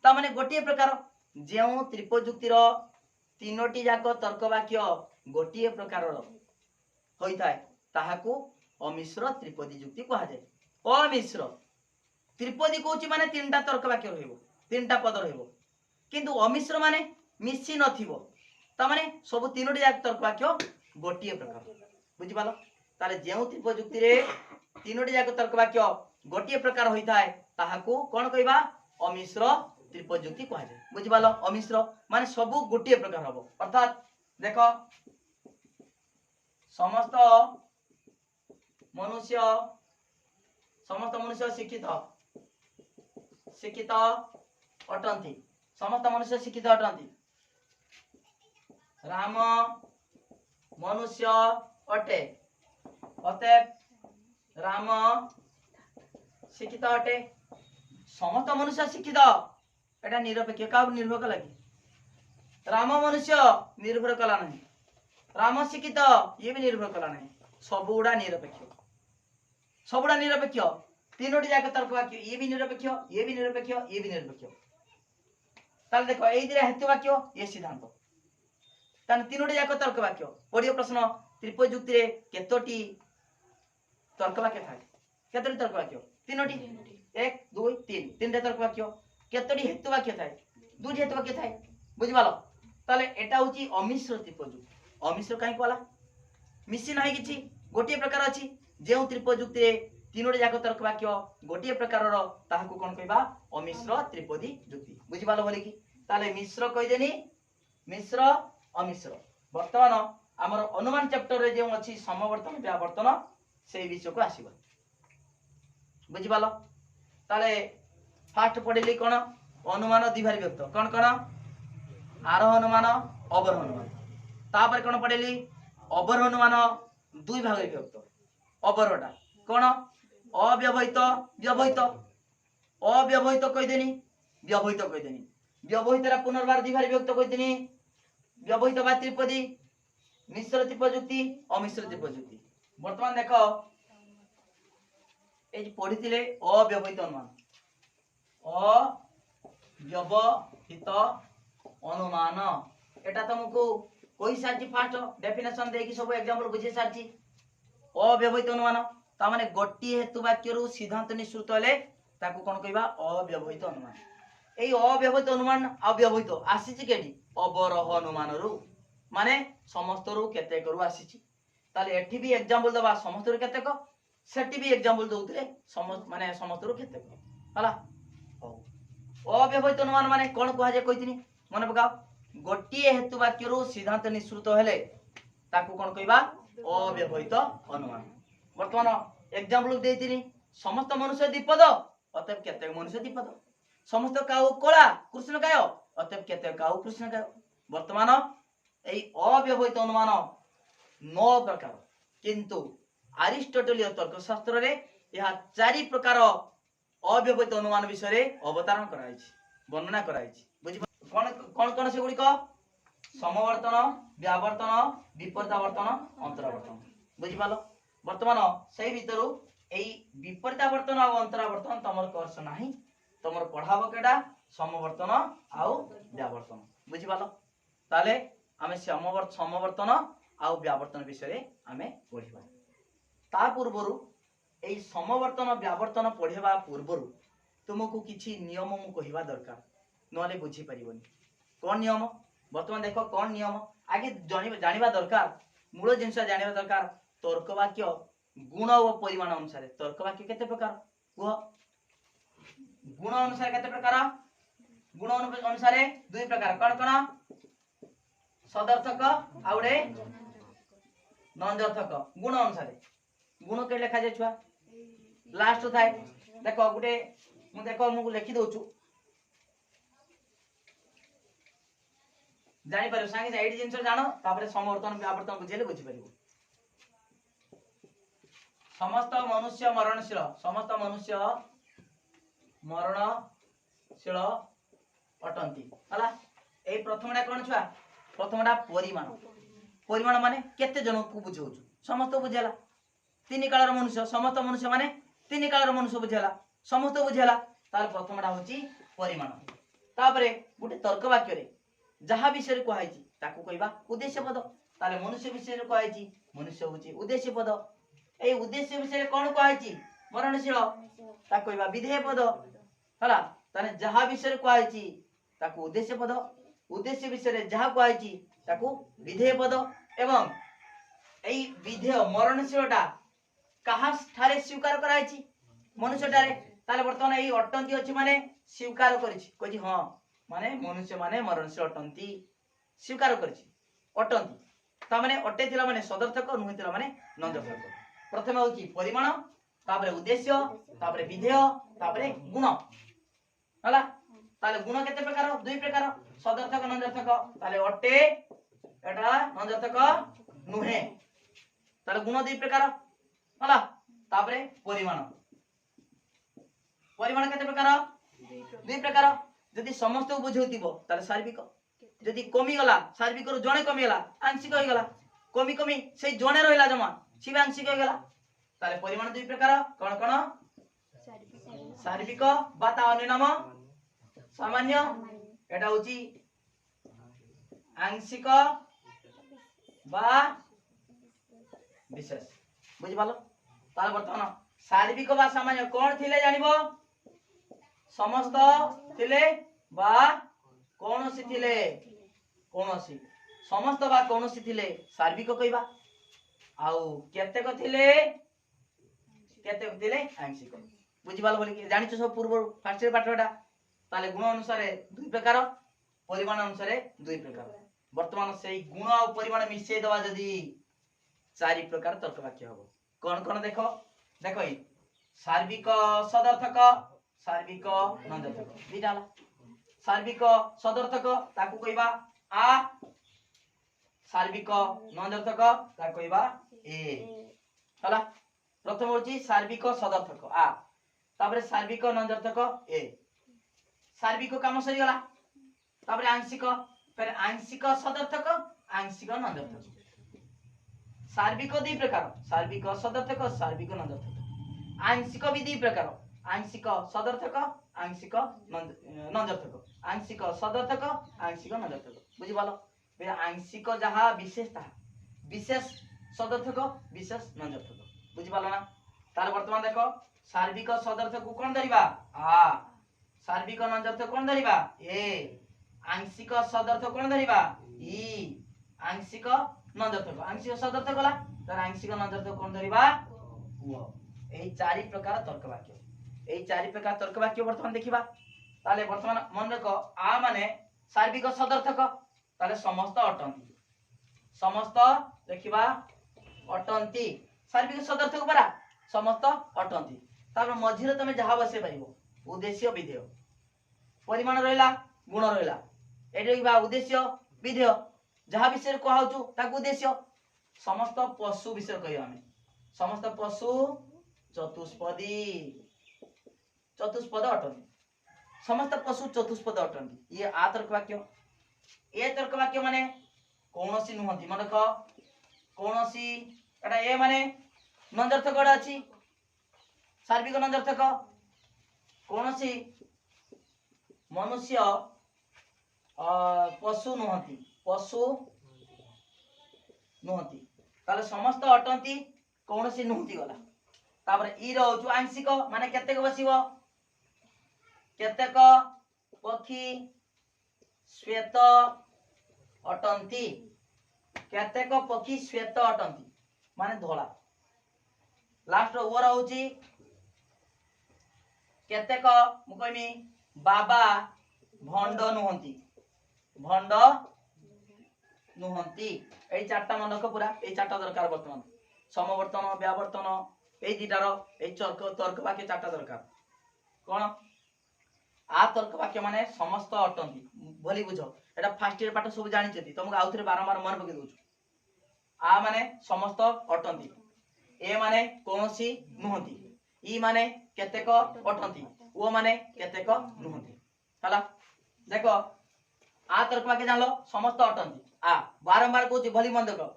ता माने गोटिए प्रकार जेउ त्रिपजुक्तिर तीनोटी जाक तर्क वाक्य गोटिए प्रकार होई थाए ताहाकू अमिश्र त्रिपदी जुक्ति कहा जाय। अमिश्र त्रिपदी कहूची माने तीनटा तर्क वाक्य रहइबो तीनटा पद रहइबो किंतु अमिश्र माने मिसी नथिबो ता माने सब तीनोटी जाक तर्क वाक्य गोटिए प्रकार बुझि पालो ताले जेउ त्रिपजुक्ति रे तीनोटी जाक तर्क वाक्य गोटिए प्रकार होई थाए ताहाकू कोन कहबा अमिश्र त्रिपदयुक्ति कह जाए बुझिपाल अमिश्र माने सब गोटे प्रकार हबो अर्थात देख समस्त मनुष्य शिक्षित शिक्षित अटंती समस्त मनुष्य शिक्षित अटंती राम मनुष्य अटे अतएव राम शिक्षित अटे समस्त मनुष्य शिक्षित एटा निरपेक्ष का निर्भर कला कि राम मनुष्य निर्भर कला नहीं राम शिक्षित ये भी निर्भर कला नहीं सबुड़ा निरपेक्ष तीनोटी जाक तर्क वाक्य ये भी निरपेक्ष ये भी निरपेक्ष ये भी निरपेक्ष ताले देखो एई दिरा हेतु वाक्य ये सिद्धांत ताने तीनोटी जाक तर्क वाक्य पढ़ियो प्रश्न त्रिपदयुक्ति रे केतोटी तर्क वाक्य थाए केतोटी तर्क वाक्य तीनोटी 1 2 3 तीनटा तर्क वाक्य केतोटी हेतु वाक्य थाए दुटी हेतु वाक्य थाए बुझिपालो ताले एटा होची अमिश्र त्रिपदयुक्ति अमिश्र काई कहला मिसी नाही किछि गोटे प्रकार अछि जेउ त्रिपदयुक्ति रे तीनोटी जाक तर्क वाक्य गोटे प्रकार ताहाकू कोन कहबा अमिश्र त्रिपदी युक्ति बुझिपालो बोली कि ताले मिश्र कहि देनी मिश्र अमिश्र वर्तमान हमर अनुमान चैप्टर रे जेउ अछि समवर्तन व्यावर्तन सेही विषय को आसीबा बुझिपालो ताले फास्ट पढिली कोन अनुमान द्विभारी व्यक्त कोन कोन आरोह अनुमान अवरोह अनुमान तापर कोन पढिली अवरोह अनुमान दुई भाग व्यक्त अवरोहटा कोन अव्यवहित व्यवहित अव्यवहित कहि देनी व्यवहित कहि देनी व्यवहित रा पुनर्बार द्विभारी व्यक्त कहि देनी व्यवहित बा त्रिपदी मिश्र त्रिपदयुक्ति अमिश्र त्रिपदयुक्ति वर्तमान देखो ए जे पढितिले अव्यवहित अनुमान अव्यवहित अनुमान एटा तुमको कोई सारची फास्ट डेफिनेशन देकी सब एग्जांपल बुझे सारची अव्यवहित अनुमान ता माने गोटी हेतु वाक्य रु सिद्धांत निश्चित हेले ताकू कोन कहबा अव्यवहित अनुमान एई अव्यवहित अनुमान अव्यवहित आसीची केडी अवरोह अनुमान रु माने समस्त रु केतेक रु आसीची ताले एठी भी एग्जांपल दबा समस्त रु केतेक सेठी भी एग्जांपल दउतले समस्त माने समस्त रु केतेक हला हो अव्यवहित अनुमान माने कोन कहै जे कहितनी मने पकाओ गोटी हेतु वाक्य रु सिद्धांत निश्चित हेले ताकू कोन कहबा अव्यवहित अनुमान वर्तमान एग्जांपल देतिनी समस्त मनुष्य द्विपद अतएव केतेक मनुष्य द्विपद समस्त काऊ कोला कृष्ण काय अतएव केतेक काऊ कृष्ण काय वर्तमान एई अव्यवहित अनुमान 9 प्रकार किंतु अरिस्टोटेलीय तर्कशास्त्र रे यह 4 प्रकार अव्यवहित अनुमान विषय रे अवतारण कराइछि वर्णना कराइछि बुझि कोन कोन से गुडी को समवर्तन व्यावर्तन विपरीतावर्तन अंतरावर्तन बुझि पालो वर्तमान सही भितरु एई विपरीतावर्तन और अंतरावर्तन तमर कोर्स नाही तमर पढाबो केडा समवर्तन आउ व्यावर्तन बुझि पालो ताले आमे समवर्तन आउ व्यावर्तन विषय रे आमे पढिबा ता पूर्वरु एई समवर्तन व्यावर्तन पढिबा पूर्वरु तुमको किछि नियम मु कहिबा दरकार नले बुझी परिबनी कोन नियम वर्तमान देखो कोन नियम आगे जानिबा दरकार मूल जिंस जानिबा दरकार तर्क वाक्य गुण और परिमाण अनुसार तर्क वाक्य केते प्रकार कुह गुण अनुसार केते प्रकार गुण अनुसार दुई प्रकार कोन कोन सदर्थक आउडे नंदर्थक गुण अनुसार गुण के लिखा जाय छुआ लास्ट थाए देखो गुटे मु देखो मु लिखि दोछु जानि पारो संगे एडी जिंस जानो तापरे समवर्तन व्यावर्तन बुझेले बुझि परिबो समस्त मनुष्य मरणशील अटंती हला ए प्रथमडा कोन छुआ प्रथमडा परिमाण परिमाण माने केते जन को बुझौछु समस्त बुझेला तीन कालर मनुष्य समस्त मनुष्य माने तीन कालर मनुष्य बुझेला समस्त बुझेला तार प्रथमडा होची परिमाण तापरे गुटे तर्क वाक्य रे जहा विषय कहैछि ताकू कहबा उद्देश्य पद ताले मनुष्य विषय कहैछि मनुष्य होची उद्देश्य पद ए उद्देश्य विषय कोन कहैछि मरणशील ता कहबा विधेय पद हला ताने जहा विषय कहैछि ताकू उद्देश्य पद उद्देश्य विषय जहा कहैछि ताकू विधेय पद एवं एई विधेय मरणशीलटा कहा ठारे स्वीकार कराइछि मनुष्य ठारे ताले वर्तमान एई अटंती अछि माने स्वीकार करिछि कहि हां माने मनुष्य माने मरणशील अटंती स्वीकार करिछि अटंती ता माने अटे थिला माने सदर्थक नुहि थिला माने नंदर्थक प्रथम होछि परिमाण तापरे उद्देश्य तापरे विधेय तापरे गुण हला ताले गुण केते प्रकार दुई प्रकार सदर्थक नंदर्थक ताले अटे एटा नंदर्थक नुहे ताले गुण दुई प्रकार हला तापरे परिमाण परिमाण केते प्रकार दुई प्रकार यदि समस्त बुझौतिबो ताले सार्विक यदि कमी गला सार्विक रु जणे कमी गला आंशिक होई गला कमी कमी सेई जणे रहिला जमा सिबे आंशिक होई गला ताले परिमाण दुई प्रकार कोन कोन सार्विक बा ता अन्य नाम सामान्य एटा होची आंशिक बा विशेष बुझि पालो ताले वर्तमान सार्विक बा सामान्य कोन थिले जानिबो समस्त थिले बा कोनोसी थिले कोनोसी समस्त बा कोनोसी थिले सार्विक कहबा आउ केतेक थिले आंशिक बुझि पालो बोली कि जानिछ सब पूर्व फर्स्ट ईयर पाठटा ताले गुण अनुसार दुई प्रकार परिमाण अनुसार दुई प्रकार वर्तमान सेई गुण और परिमाण मिसै दवा जदी चारि प्रकार तर्क वाक्य हबो कोन कोन देखो देखो ई सार्विक सदर्थक सार्विक नंदर्थक दिडाला सार्विक सदर्थक ताकू कहबा आ सार्विक नंदर्थक ताकू कहबा ए हला प्रथम होची सार्विक सदर्थक आ तापरे सार्विक नंदर्थक ए सार्विक काम सरी गला तापरे आंशिक फिर आंशिक सदर्थक आंशिक नंदर्थक सार्विक दुई प्रकार सार्विक सदर्थक सार्विक नंदर्थक आंशिक भी दुई प्रकार आंशिक सदर्थक आंशिक नंदर्थक आंशिक सदर्थक आंशिक नंदर्थक बुझि पालो फिर आंशिक जहा विशेषता विशेष सदर्थक विशेष नंदर्थक बुझि पालो ना तार वर्तमान देखो सार्विक सदर्थक को कोन धरिबा आ सार्विक नंदर्थक कोन धरिबा ए आंशिक सदर्थक कोन धरिबा ई आंशिक नंदर्थक आंशिक सदर्थक गला तर आंशिक नंदर्थक कोन धरिबा उ एही चारि प्रकार तर्क वाक्य एही चारि प्रकार तर्क वाक्य वर्तमान देखिबा ताले वर्तमान मन रखो आ माने सार्विक सदर्थक ताले समस्त अटंती समस्त देखिबा अटंती सार्विक सदर्थक परा समस्त अटंती तापर मझिरे तमे जहा बसे परिबो उद्देश्य विधेय परिमाण रहिला गुण रहिला एठी बा उद्देश्य विधेय जहा विषय को हाउचु ताकू उद्देश्य समस्त पशु विषय कहियो हमें समस्त पशु चतुष्पदी चतुष्पद अटंती समस्त पशु चतुष्पद अटंती ये आ तर्क वाक्य ए तर्क वाक्य माने कोनोसी नुहंती मन देखो कोनोसी एटा ए माने नंदर्थक एटा अछि सार्विक नंदर्थक कोनोसी मनुष्य पशु नुहंती ताले समस्त अटंती कोनोसी नुहंती गला तापर ई रहउछु आंशिक माने केतेक बसिबो केतेक पक्षी श्वेत अटंती केतेक पक्षी श्वेत अटंती माने धोला लास्ट ओ रहउछि केतेक मु कहमी बाबा भंड नुहंती ए चारटा मन रख पूरा ए चारटा दरकार वर्तमान समवर्तन व्यावर्तन ए दिटार ए तर्क वाक्य चारटा दरकार कोन आ तर्क वाक्य माने समस्त अटंती भली बुझो एटा फर्स्ट ईयर पाठ सब जानि छथि तुमको आउथरे बारंबार मन पके दोछु आ माने समस्त अटंती ए माने कोनोसी नुहंती ई माने केतेक अटंती ओ माने केतेक नुहंती हला देखो आ तर्क वाक्य जानलो समस्त अटंती आ बारंबार कहूची भली मन देखो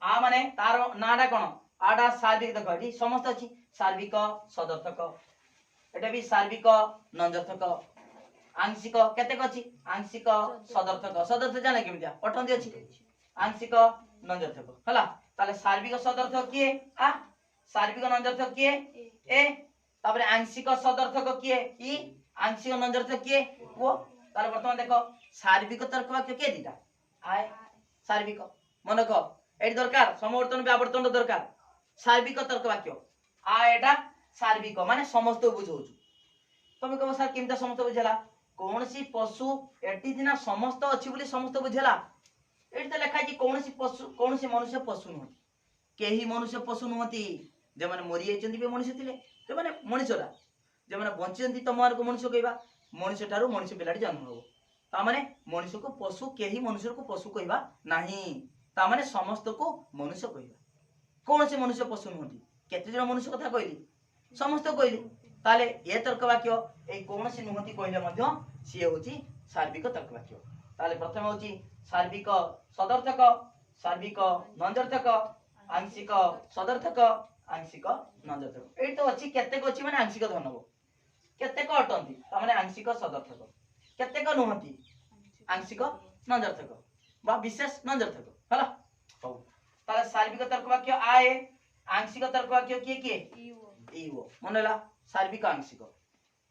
आ माने तार नाडा कोन आडा सार्विक देखो एठी समस्त अछि सार्विक सदर्थक एटा भी सार्विक नंदर्थक आंशिक केतेक अछि आंशिक सदर्थक जाने केमितिया अटंती अछि आंशिक नंदर्थक हला ताले सार्विक सदर्थक किए आ सार्विक नंदर्थक किए ए तापरे आंशिक सदर्थक किए ई आंशिक नंदर्थक किए वो ताले वर्तमान देखो सार्विक तर्क वाक्य के दिटा आय सार्विक मन रखो एडी दरकार समवर्तन व्यावर्तन दरकार सार्विक तर्क वाक्य आ एटा सार्विक माने समस्त बुझौछु तमे कहबो सर केमता समस्त बुझेला कौन सी पशु एटी दिना समस्त अछि बोली समस्त बुझेला एटी त लिखा कि कौन सी पशु कौन सी मनुष्य पशु नुहति केही मनुष्य पशु नुहति जे माने मरि जाइचंती बे मनुष्य थिले जे माने मनुष्यरा जे माने बंचिचंती तमार को मनुष्य कहबा मनुष्य थारु मनुष्य पिलाटी जन्म हो ता माने मनुष्य को पशु केही मनुष्य को पशु कहबा नाही ता माने समस्त को मनुष्य कहबा कौन से मनुष्य पशु नुहति केते जन मनुष्य कथा कहली समस्त कहली ताले ए तर्क वाक्य ए कौन से नुहति कहले मध्य सी होची सार्विक तर्क वाक्य ताले प्रथम होची सार्विक सदर्थक सार्विक नंदर्थक आंशिक सदर्थक आंशिक नंदर्थक एई तो अछि केतेक अछि माने आंशिक धनव केतेक अटंती ता माने आंशिक सदर्थक केतेक नुहति आंशिक नंदर्थक बा विशेष नंदर्थक हला हो ताले सार्विक तर्क वाक्य आए आंशिक तर्क वाक्य किए किए इवो मनला सार्विक आंशिक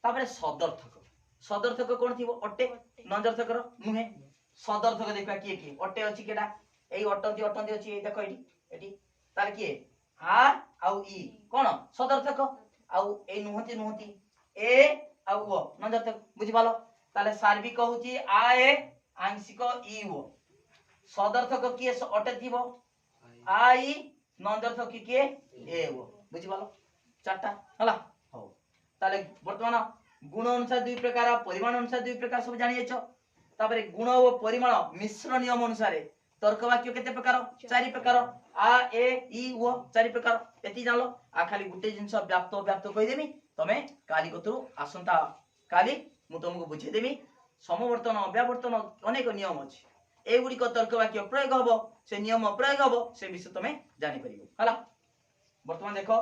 तापरे सदर्थक सदर्थक कोन थिबो अटे नंदर्थक रो नुहे सदर्थक देखा किए किए अटे अछि केडा एई अटंती अटंती अछि एई देखो एटी तार किए आ आउ ई कोन सदर्थक आउ एई नुहति नुहति ए आउ ओ नंदर्थक बुझि पालो ताले सार्विक होची आ ए आंशिक ई ओ सदर्थक किए अटे थिबो आई नंदर्थक किए ए ओ बुझि पालो चारटा हला हो ताले वर्तमान गुण अनुसार दुई प्रकार परिमाण अनुसार दुई प्रकार सब जानि जेछ तापरे गुण और परिमाण मिश्र नियम अनुसार तर्क वाक्य केते प्रकार चारि प्रकार आ ए ई ओ चारि प्रकार एति जानलो आ खाली गुटे जिंस व्याप्त व्याप्त कहि देमी तमे काली कतरु आसंता काली मु तुमको बुझे देमी समवर्तन अव्यावर्तन अनेक नियम अछि एगुडी को तर्क वाक्य प्रयोग हबो से नियम प्रयोग हबो से विषय तमे जानि परिबो हला वर्तमान देखो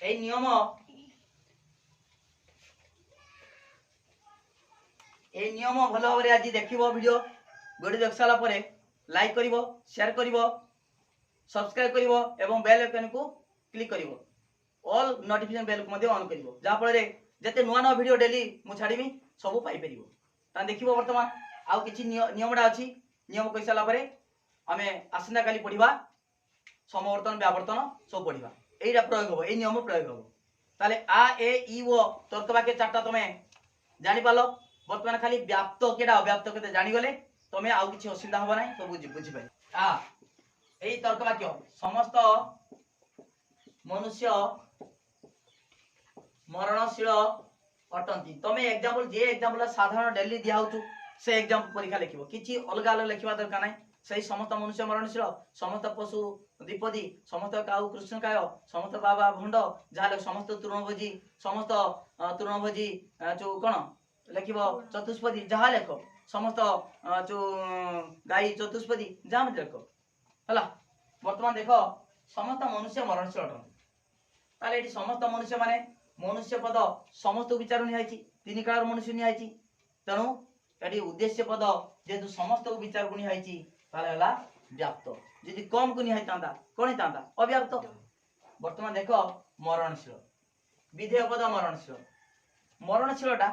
ए नियम भल भाव आज देखिबो वीडियो वीडियो देख साला परे लाइक करिवो शेयर करिवो सब्सक्राइब करिवो एवं बेल आइकन को क्लिक करिवो ऑल नोटिफिकेशन बेल को मध्ये ऑन करिवो जा फल रे जते नुवा नुवा वीडियो डेली मु छाडीमी सब पाई परिवो ता देखिबो वर्तमान आउ किछि नियमडा अछि नियम कहि साला परे हमें आसना काली पढिबा समवर्तन व्यावर्तन सब पढिबा एइरा प्रयोग हो ए नियम प्रयोग हो ताले आ ए ई ओ तर्क वाक्य चारटा तमे जानि पालो वर्तमान खाली व्याप्त केडा अव्याप्त केते जानि गले तमे आउ किछि असुविधा होबा नै सब बुझि पाइ आ एई तर्क वाक्य समस्त मनुष्य मरणशील अटंती तमे एग्जांपल जे एग्जांपल साधारण डेली दिया होछु से एग्जांपल परीक्षा लिखिबो किछि अलगा अलग लिखिबा दरकार नै सही समस्त मनुष्य मरणशील समस्त पशु द्विपदी समस्त काउ कृष्णकाय समस्त बाबा भंड जहाँ समस्त तृणभोजी समस्त तृणभोजी जो कौन लिखिब चतुष्पदी जहाँ लेख समस्त जो गाई चतुष्पदी जहाँ मत लेख है बर्तमान देख समस्त मनुष्य मरणशील अटंती ताले एटी समस्त मनुष्य माने मनुष्य पद समस्त विचार निहाइछि तीन काल मनुष्य निहाइछि तेणु एटी उद्देश्य पद जेतु समस्त विचार को निहाइछि ताले हला व्याप्त यदि कम को निहाई तांदा कोन तांदा अव्याप्त वर्तमान देखो मरणशील विधेय पद मरणशीलटा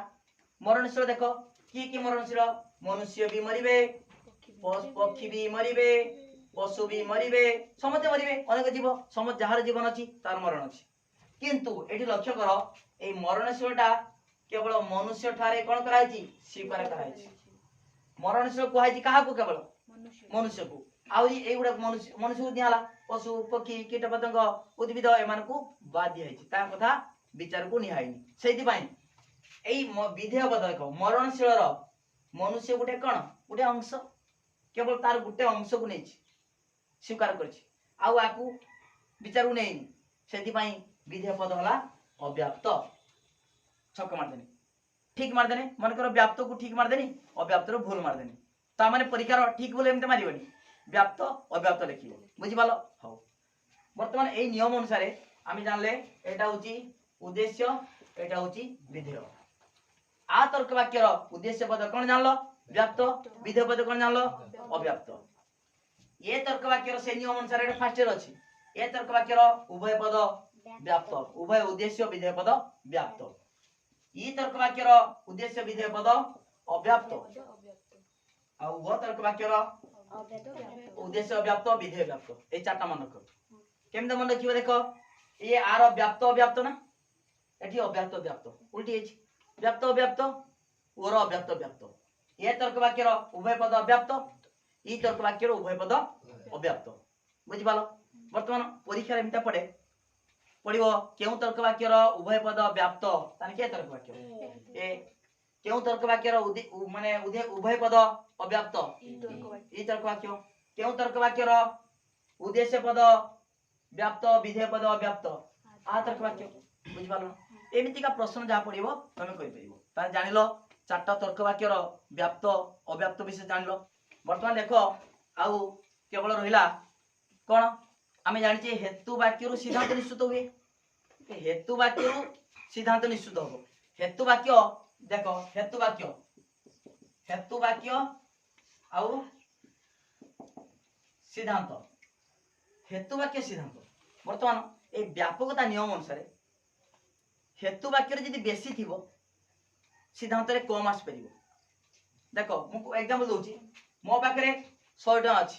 देखो की मरणशील मनुष्य भी मरिबे पक्षी भी मरिबे पशु भी मरिबे समस्त मरिबे अनेक जीव समस्त जहार जीवन अछि तार मरण अछि किंतु एठी लक्ष्य करो ए मरणशीलटा केवल मनुष्य ठारे कोन कराइछि स्वीकार कराइछि मरणशील कुहाइछि काहा को केवल मनुष्य को आउरी एगुडा मनुष्य को दियाला पशु पक्षी कीट पतंग उद्भिद एमान को बाद दिया है ता कथा विचार को निहाइनी सेति पई एई विधेय पद देखो मरणशील रो मनुष्य गुटे कोन गुटे अंश केवल तार गुटे अंश को नै स्वीकार करछि आउ आकू विचार को नैनी सेति पई विधेय पद हला अव्याप्त छक मार देनी ठीक मार देनी मन करो व्याप्त को ठीक मार देनी अव्याप्त रो भूल मार देनी ता माने परीक्षा ठीक बोले एमते मारिबनी व्याप्त अव्याप्त लिखिबो बुझि पालो हो वर्तमान एई नियम अनुसार आमी जानले एटा होची उद्देश्य एटा होची विधेय आ तर्क वाक्यर उद्देश्य पद कोन जानलो व्याप्त विधेय पद कोन जानलो अव्याप्त ए तर्क वाक्यर से नियम अनुसार एटा फास्ट रे अछि ए तर्क वाक्यर उभय पद व्याप्त उभय उद्देश्य विधेय पद व्याप्त ई तर्क वाक्यर उद्देश्य विधेय पद अव्याप्त आ व तर्क वाक्यर उद्देश्य व्याप्त विधेय व्याप्त ए चारटा मन रख केमते मन रखिबो देखो ये आर व्याप्त अव्याप्त ना एठी अव्याप्त व्याप्त उल्टी अछि व्याप्त अव्याप्त ओर अव्याप्त व्याप्त ये तर्क वाक्यर उभय पद अव्याप्त ई तर्क वाक्यर उभय पद अव्याप्त बुझि पालो वर्तमान परीक्षा एमता पड़े पड़िबो केउ तर्क वाक्यर उभय पद व्याप्त ताने के तर्क वाक्य ए केउ तर्क वाक्यर माने उभय पद अव्याप्त ई तर्क वाक्य केउ तर्क वाक्यर उद्देश्य पद व्याप्त विधेय पद अव्याप्त आ तर्क वाक्य बुझि पालो एमिति का प्रश्न जा पड़िबो तमे कहि परिबो ता जानिलो चारटा तर्क वाक्यर व्याप्त अव्याप्त विषय जानिलो वर्तमान देखो आउ केवल रहिला कोन आमे जानि छे हेतु वाक्य रु सिद्धांत निश्चित हुए हेतु वाक्य रु सिद्धांत निश्चित हो हेतु वाक्य देखो हेतु वाक्य आउ सिद्धांत हेतु वाक्य सिद्धांत वर्तमान ए व्यापकता नियम अनुसार हेतु वाक्य जदि बेसी थिबो सिद्धांत रे कम आस परिबो देखो मु एग्जांपल दोची मो पाखरे 100 टका अछि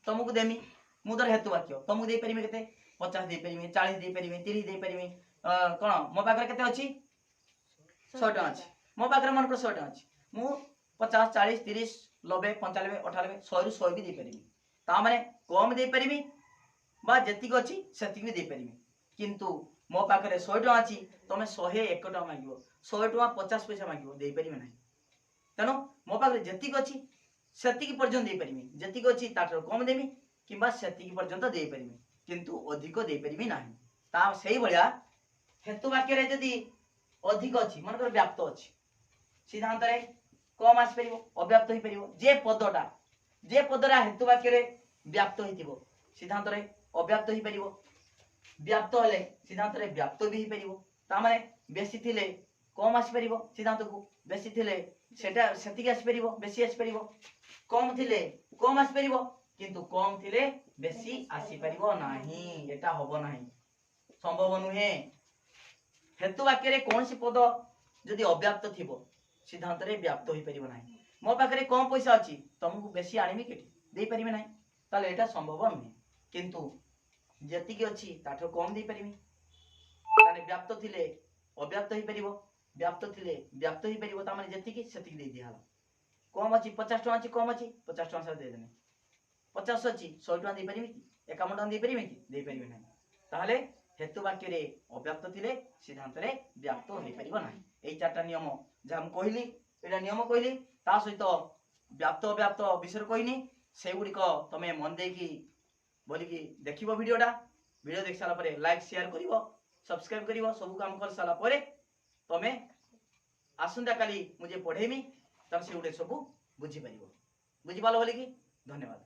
तुमको देमी मु दर हेतु वाक्य तुमको दे परिमे केते 50 दे परिमे 40 दे परिमे 30 दे परिमे कोन मो पाखरे केते अछि 100 टका अछि मो पाखरे मन को 100 टका अछि मु 50 40 30 90 95 98 100 रु 100 भी दे परिमी ता माने कम दे परिमी बा जति को अछि सेति भी दे परिमी किंतु मो पाखरे 100 टका अछि तमे 101 टका मागिबो 100 टका 50 पैसा मागिबो दे परिमे नाही तनो मो पाखरे जति को अछि सेति की पर्यंत दे परिमी जति को अछि ताठर कम देमी किबा सेति की पर्यंत दे परिमी किंतु अधिक दे परिमी नाही ता सेही भलिया हेतु वाक्य रे जदि अधिक अछि मन कर व्याप्त अछि सिद्धांत रे कम आस परिबो अव्याप्त होई परिबो जे पदरा हेतु वाक्य रे व्याप्त होइतिबो सिद्धांत रे अव्याप्त होई परिबो व्याप्त हले सिद्धांत रे व्याप्त भी होई परिबो ता माने बेसी थिले कम आस परिबो सिद्धांत को बेसी थिले सेटा सेति आस परिबो बेसी आस परिबो कम थिले कम आस परिबो किंतु कम थिले बेसी आसी परिबो नाही एटा होबो नाही संभव नुहे हेतु वाक्य रे कोन सी पद जदि अव्याप्त थिबो सिद्धांत रे व्याप्त होई परिबो नाही मो पाखरे कम पैसा अछि तुमको बेसी आनिमी केटी दे परिमे नाही ताले एटा संभव नुहे किंतु जति के अछि ताठो कम दे परिमी ताने व्याप्त थिले अव्याप्त होई परिबो व्याप्त थिले व्याप्त होई परिबो ता माने जति के सेति दे दिया कम अछि 50 टका अछि कम अछि 50 टका से दे देने 50 अछि 100 टका दे परिमी कि 51 टका दे परिमी कि दे परिमी नाही ताले हेतु वाक्य रे अव्याप्त थिले सिद्धांत रे व्याप्त होई परिबो नाही एई चारटा नियम जे हम कहली एटा नियम कहली ता सहित व्याप्त अव्याप्त विषय कहनी से गुडी को तमे मन दे की बोली की देखिबो वीडियो देख साला परे लाइक शेयर करिवो सब्सक्राइब करिवो सब काम कर साला परे तमे आसंता काली मुझे पढेमी तब से गुडे सब बुझी पारिबो बुझी पालो बोली की धन्यवाद।